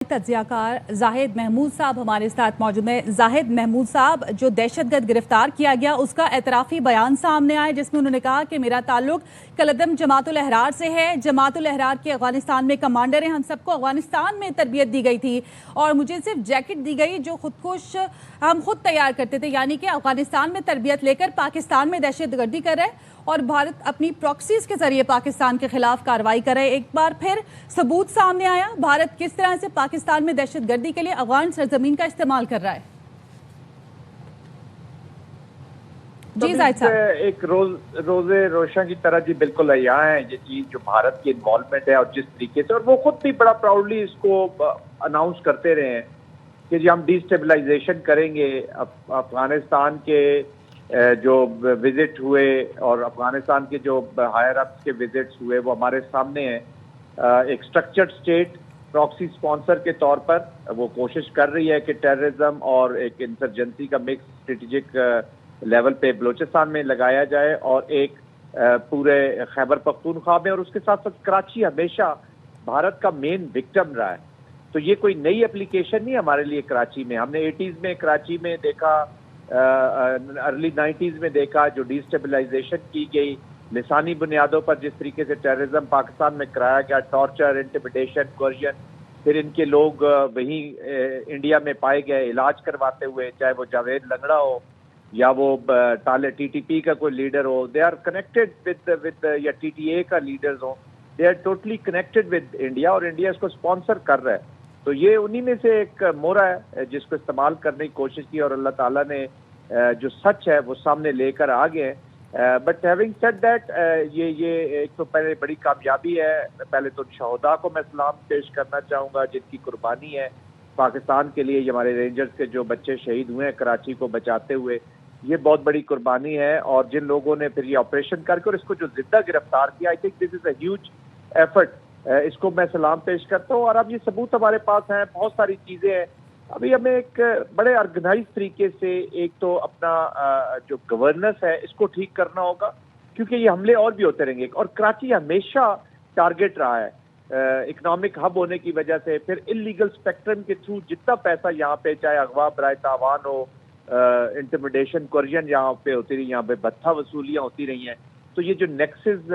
تجزیہ کار زاہد محمود صاحب ہمارے ساتھ موجود ہیں۔ زاہد محمود صاحب، جو دہشت گرد گرفتار کیا گیا اس کا اعترافی بیان سامنے آئے جس میں انہوں نے کہا کہ میرا تعلق کالعدم جماعت الاحرار سے ہے، جماعت الاحرار کے افغانستان میں کمانڈر ہیں، ہم سب کو افغانستان میں تربیت دی گئی تھی اور مجھے صرف جیکٹ دی گئی جو ہم خود تیار کرتے تھے، یعنی کہ افغانستان میں تربیت لے کر پاکستان میں دہشت گردی کر رہے ہیں اور بھارت اپنی پراکسیز کے ذریعے پاکستان کے خلاف کارروائی کر رہے ہیں۔ ایک بار پھر ثبوت سامنے آیا بھارت کس طرح سے پاکستان میں دہشت گردی کے لیے افغان سرزمین کا استعمال کر رہا ہے۔ جی زاہد صاحب، ایک روزے روشن کی طرح جی بالکل عیاں ہے یہ چیز جو بھارت کی انوالومنٹ ہے اور جس طریقے سے، اور وہ خود بھی بڑا پراؤڈلی اس کو اناؤنس کرتے رہے ہیں کہ جی ہم ڈی اسٹیبلائزیشن کریں گے۔ افغانستان کے جو وزٹ ہوئے اور افغانستان کے جو ہائر اپس کے وزٹس ہوئے وہ ہمارے سامنے ہیں۔ ایک سٹرکچرڈ اسٹیٹ پراکسی سپانسر کے طور پر وہ کوشش کر رہی ہے کہ ٹیررزم اور ایک انسرجنسی کا مکس اسٹریٹجک لیول پہ بلوچستان میں لگایا جائے اور ایک پورے خیبر پختونخوا میں، اور اس کے ساتھ ساتھ کراچی ہمیشہ بھارت کا مین وکٹم رہا ہے۔ تو یہ کوئی نئی اپلیکیشن نہیں ہمارے لیے کراچی میں، ہم نے 80s میں کراچی میں دیکھا، ارلی 90s میں دیکھا جو ڈی اسٹیبلائزیشن کی گئی لسانی بنیادوں پر، جس طریقے سے ٹیررزم پاکستان میں کرایا گیا، ٹارچر، انٹیمیڈیشن، کوئرژن، پھر ان کے لوگ وہیں انڈیا میں پائے گئے علاج کرواتے ہوئے، چاہے وہ جاوید لنگڑا ہو یا وہ ٹی ٹی پی کا کوئی لیڈر ہو، دے آر کنیکٹڈ ود یا ٹی ٹی اے کا لیڈرز ہوں، they are totally connected with India, اور انڈیا اس کو اسپانسر کر رہا ہے۔ تو یہ انہی میں سے ایک مورا ہے جس کو استعمال کرنے کی کوشش کی، اور اللہ تعالیٰ نے جو سچ ہے وہ سامنے لے کر آ گئے۔ بٹ ہیونگ سیڈ دیٹ، یہ ایک تو پہلے بڑی کامیابی ہے۔ پہلے تو شہداء کو میں سلام پیش کرنا چاہوں گا جن کی قربانی ہے پاکستان کے لیے، یہ ہمارے رینجرز کے جو بچے شہید ہوئے ہیں کراچی کو بچاتے ہوئے، یہ بہت بڑی قربانی ہے۔ اور جن لوگوں نے پھر یہ آپریشن کر کے اور اس کو جو زندہ گرفتار کیا، I think this is a huge effort, اس کو میں سلام پیش کرتا ہوں۔ اور اب یہ ثبوت ہمارے پاس ہیں، بہت ساری چیزیں ہیں۔ ابھی ہمیں ایک بڑے آرگنائز طریقے سے ایک تو اپنا جو گورننس ہے اس کو ٹھیک کرنا ہوگا، کیونکہ یہ حملے اور بھی ہوتے رہیں گے، اور کراچی ہمیشہ ٹارگٹ رہا ہے اکنامک ہب ہونے کی وجہ سے، پھر انلیگل اسپیکٹرم کے تھرو جتنا پیسہ یہاں پہ چاہے اغوا برائے تاوان ہو، انٹیمیڈیشن، کوئرژن یہاں پہ ہوتی رہی، یہاں پہ بھتہ وصولیاں ہوتی رہی ہیں۔ تو یہ جو نیکسز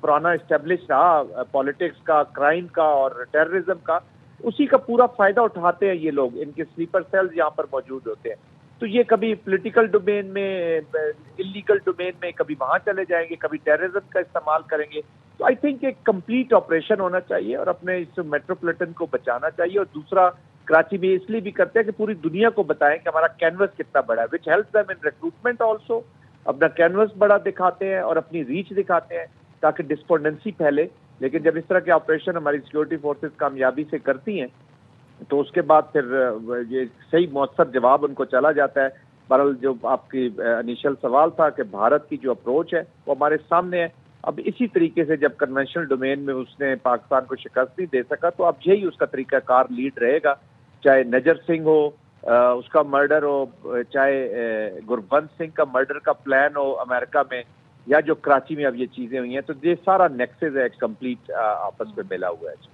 پرانا اسٹیبلش رہا پالیٹکس کا، کرائم کا اور ٹیررزم کا، اسی کا پورا فائدہ اٹھاتے ہیں یہ لوگ، ان کے سلیپر سیلز یہاں پر موجود ہوتے ہیں۔ تو یہ کبھی پولیٹیکل ڈومین میں، انلیگل ڈومین میں، کبھی وہاں چلے جائیں گے، کبھی ٹیررزم کا استعمال کریں گے۔ تو آئی تھنک ایک کمپلیٹ آپریشن ہونا چاہیے اور اپنے اس میٹروپولیٹن کو بچانا چاہیے۔ اور دوسرا کراچی میں اس لیے بھی کرتے ہیں کہ پوری دنیا کو بتائیں کہ ہمارا کینوس کتنا بڑا ہے، which helps them in recruitment also, اپنا کینوس بڑا دکھاتے ہیں اور اپنی ریچ دکھاتے ہیں تاکہ ڈسپونڈنسی پھیلے۔ لیکن جب اس طرح کے آپریشن ہماری سیکورٹی فورسز کامیابی سے کرتی ہیں تو اس کے بعد پھر یہ صحیح مؤثر جواب ان کو چلا جاتا ہے۔ بہرحال جو آپ کی انیشل سوال تھا کہ بھارت کی جو اپروچ ہے وہ ہمارے سامنے ہے۔ اب اسی طریقے سے جب کنونشنل ڈومین میں اس نے پاکستان کو شکست نہیں دے سکا تو اب یہی اس کا طریقہ کار لیڈ رہے گا، چاہے نجر سنگھ ہو اس کا مرڈر ہو، چاہے گربنت سنگھ کا مرڈر کا پلان ہو امریکہ میں، یا جو کراچی میں اب یہ چیزیں ہوئی ہیں۔ تو یہ سارا نیکسز ہے کمپلیٹ آپس میں ملا ہوا ہے۔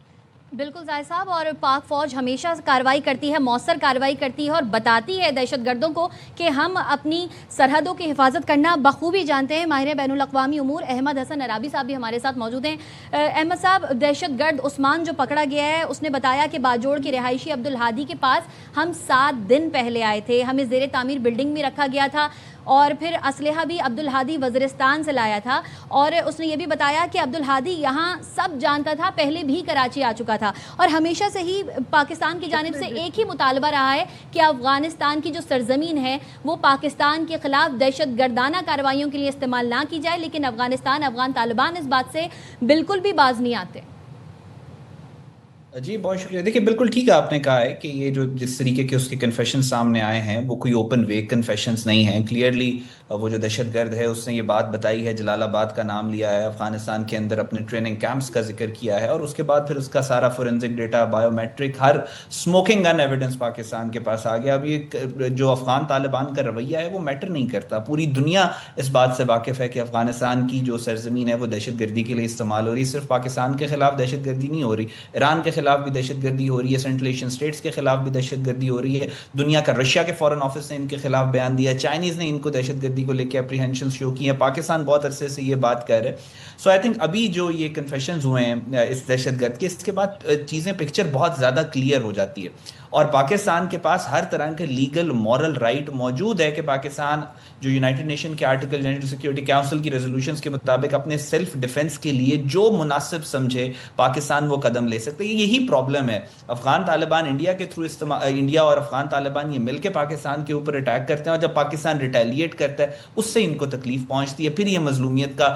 بالکل زاہد صاحب، اور پاک فوج ہمیشہ کارروائی کرتی ہے، مؤثر کارروائی کرتی ہے اور بتاتی ہے دہشت گردوں کو کہ ہم اپنی سرحدوں کی حفاظت کرنا بخوبی جانتے ہیں۔ ماہر بین الاقوامی امور احمد حسن عرابی صاحب بھی ہمارے ساتھ موجود ہیں۔ احمد صاحب، دہشت گرد عثمان جو پکڑا گیا ہے اس نے بتایا کہ باجوڑ کی رہائشی عبدالہادی کے پاس ہم 7 دن پہلے آئے تھے، ہمیں زیر تعمیر بلڈنگ میں رکھا گیا تھا اور پھر اسلحہ بھی عبدالہادی وزیرستان سے لایا تھا، اور اس نے یہ بھی بتایا کہ عبدالہادی یہاں سب جانتا تھا، پہلے بھی کراچی آ چکا تھا، اور ہمیشہ سے ہی پاکستان کی جانب سے ایک ہی مطالبہ رہا ہے کہ افغانستان کی جو سرزمین ہے وہ پاکستان کے خلاف دہشت گردانہ کارروائیوں کے لیے استعمال نہ کی جائے، لیکن افغان طالبان اس بات سے بالکل بھی باز نہیں آتے۔ جی بہت شکریہ۔ دیکھیے بالکل ٹھیک ہے، آپ نے کہا ہے کہ یہ جو جس طریقے کے اس کے کنفیشن سامنے آئے ہیں وہ کوئی اوپن ویک کنفیشنز نہیں ہیں۔ کلیئرلی وہ جو دہشت گرد ہے اس نے یہ بات بتائی ہے، جلال آباد کا نام لیا ہے، افغانستان کے اندر اپنے ٹریننگ کیمپس کا ذکر کیا ہے، اور اس کے بعد پھر اس کا سارا فورنزک ڈیٹا، بایو میٹرک، ہر اسموکنگ گن ایویڈنس پاکستان کے پاس آ گیا۔ اب یہ جو افغان طالبان کا رویہ ہے وہ میٹر نہیں کرتا، پوری دنیا اس بات سے واقف ہے کہ افغانستان کی جو سرزمین ہے وہ دہشت گردی کے لیے استعمال ہو رہی، صرف پاکستان کے خلاف دہشت گردی نہیں ہو رہی، ایران کے خلاف خلاف بھی دہشت گردی ہو رہی ہے, سینٹرل ایشین اسٹیٹس کے خلاف بھی دہشت گردی ہو رہی ہے, دنیا کا رشیا کے فارن آفس نے ان کے خلاف بیان دیا, چائنیز نے ان کو دہشت گردی کو لے کے اپریہنشن شو کی ہیں, پاکستان بہت عرصے سے یہ بات کر رہے ہیں. سو آئی تھنک ابھی جو یہ کنفیشنز ہوئے ہیں اس دہشت گرد کے, اس کے بعد چیزیں پکچر بہت زیادہ کلیئر ہو جاتی ہے, اور پاکستان کے پاس ہر طرح کے لیگل مورل رائٹ موجود ہے کہ پاکستان جو یونائٹڈ نیشن کے آرٹیکل جنرل سیکورٹی کاؤنسل کی ریزولوشنز کے مطابق اپنے سیلف ڈیفنس کے لیے جو مناسب سمجھے پاکستان وہ قدم لے سکتے ہیں. یہی پرابلم ہے, افغان طالبان انڈیا کے تھرو انڈیا اور افغان طالبان یہ مل کے پاکستان کے اوپر اٹیک کرتے ہیں, اور جب پاکستان ریٹیلیٹ کرتا ہے اس سے ان کو تکلیف پہنچتی ہے, پھر یہ مظلومیت کا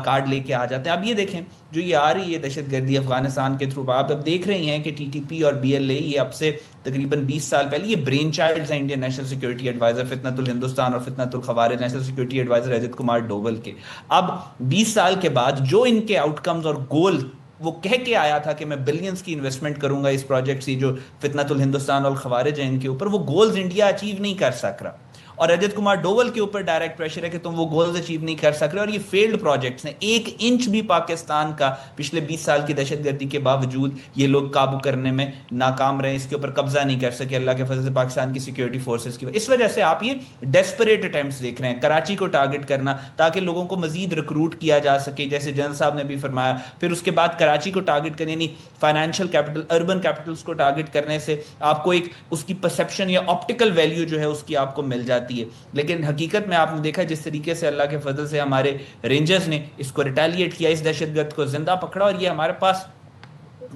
کارڈ لے کے آ جاتے ہیں. اب یہ دیکھیں جو یہ آ رہی ہے دہشت گردی افغانستان کے تھرو, آپ اب دیکھ رہی ہیں کہ ٹی ٹی پی اور بی ایل اے یہ اب سے تقریباً 20 سال پہلے یہ برین چائلڈز ہیں انڈین نیشنل سیکورٹی ایڈوائزر فتنۃ الہندوستان اور فتنۃ الخوارج national security advisor اجت Kumar double کے. اب 20 سال کے بعد جو ان کے آؤٹ کمز اور گول وہ کہہ کے آیا تھا کہ میں بلینز کی انویسٹمنٹ کروں گا اس پروجیکٹ سے جو فتنۃ الہندوستان اور الخوارج ہیں ان کے اوپر, وہ گولز انڈیا اچیو نہیں کر سک رہا, اور اجت کمار ڈوول کے اوپر ڈائریکٹ پریشر ہے کہ تم وہ گولز اچیو نہیں کر سک رہے, اور یہ فیلڈ پروجیکٹس ہیں. 1 انچ بھی پاکستان کا پچھلے 20 سال کی دہشت گردی کے باوجود یہ لوگ قابو کرنے میں ناکام رہے, اس کے اوپر قبضہ نہیں کر سکے اللہ کے فضل سے پاکستان کی سیکورٹی فورسز کی. اس وجہ سے آپ یہ ڈیسپریٹ اٹیمپٹس دیکھ رہے ہیں کراچی کو ٹارگٹ کرنا تاکہ لوگوں کو مزید ریکروٹ کیا جا سکے, جیسے جنرل صاحب نے بھی فرمایا. پھر اس کے بعد کراچی کو ٹارگٹ کرنے, یعنی فائنینشیل کیپٹل اربن کیپٹلز کو ٹارگٹ کرنے سے آپ کو ایک اس کی پرسیپشن یا آپٹیکل ویلیو جو ہے اس کی آپ کو مل جاتی ہے. لیکن حقیقت میں آپ نے دیکھا جس طریقے سے اللہ کے فضل سے ہمارے رینجرز نے اس کو ریٹیلیٹ کیا, اس دہشت گرد کو زندہ پکڑا, اور یہ ہمارے پاس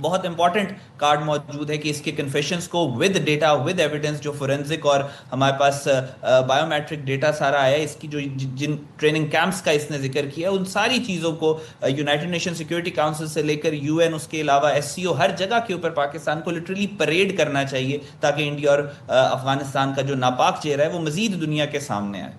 بہت امپورٹنٹ کارڈ موجود ہے کہ اس کے کنفیشنز کو ود ڈیٹا ود ایویڈنس جو فورینزک اور ہمارے پاس بایو میٹرک ڈیٹا سارا آیا ہے, اس کی جو جن ٹریننگ کیمپس کا اس نے ذکر کیا, ان ساری چیزوں کو یونائٹڈ نیشن سیکورٹی کاؤنسل سے لے کر یو این, اس کے علاوہ ایس سی او, ہر جگہ کے اوپر پاکستان کو لٹرلی پریڈ کرنا چاہیے تاکہ انڈیا اور افغانستان کا جو ناپاک چہرہ ہے وہ مزید دنیا کے سامنے آئے.